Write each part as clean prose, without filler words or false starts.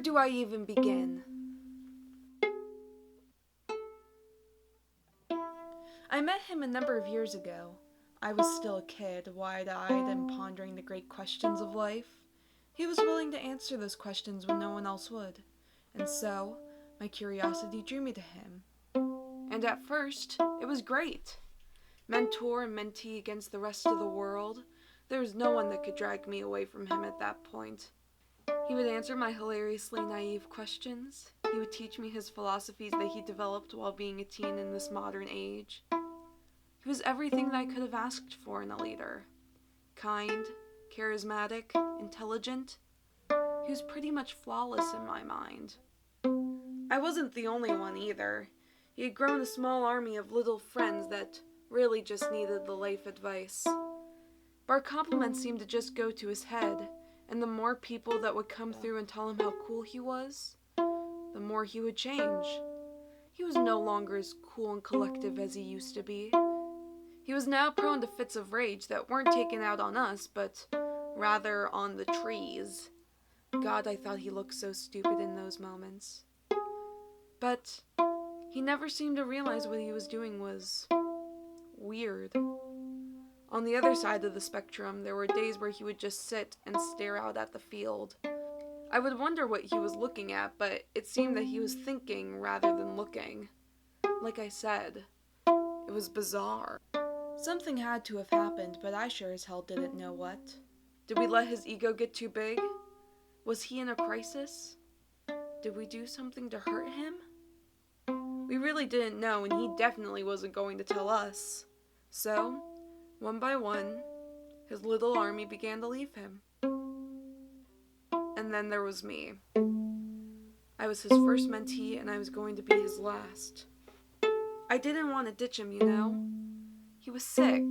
do I even begin? I met him a number of years ago. I was still a kid, wide-eyed and pondering the great questions of life. He was willing to answer those questions when no one else would, and so my curiosity drew me to him. And at first, it was great. Mentor and mentee against the rest of the world, there was no one that could drag me away from him at that point. He would answer my hilariously naive questions. He would teach me his philosophies that he developed while being a teen in this modern age. He was everything that I could have asked for in a leader. Kind, charismatic, intelligent. He was pretty much flawless in my mind. I wasn't the only one either. He had grown a small army of little friends that really just needed the life advice. But our compliments seemed to just go to his head, and the more people that would come through and tell him how cool he was, the more he would change. He was no longer as cool and collective as he used to be. He was now prone to fits of rage that weren't taken out on us, but rather on the trees. God, I thought he looked so stupid in those moments. But he never seemed to realize what he was doing was weird. On the other side of the spectrum, there were days where he would just sit and stare out at the field. I would wonder what he was looking at, but it seemed that he was thinking rather than looking. Like I said, it was bizarre. Something had to have happened, but I sure as hell didn't know what. Did we let his ego get too big? Was he in a crisis? Did we do something to hurt him? We really didn't know, and he definitely wasn't going to tell us. So, one by one, his little army began to leave him. And then there was me. I was his first mentee, and I was going to be his last. I didn't want to ditch him, you know. He was sick.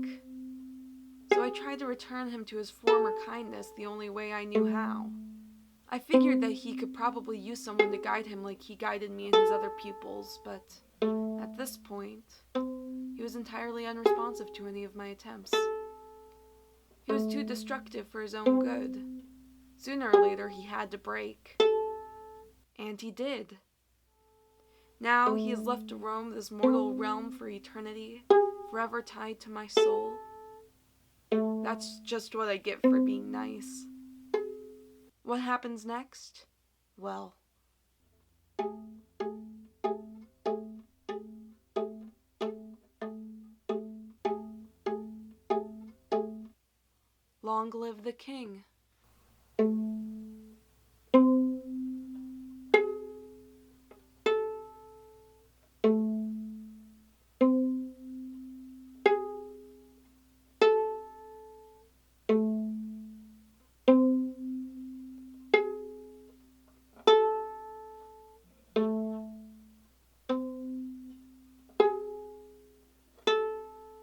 So I tried to return him to his former kindness the only way I knew how. I figured that he could probably use someone to guide him like he guided me and his other pupils, but at this point, he was entirely unresponsive to any of my attempts. He was too destructive for his own good. Sooner or later, he had to break. And he did. Now he is left to roam this mortal realm for eternity, forever tied to my soul. That's just what I get for being nice. What happens next? Well, long live the king.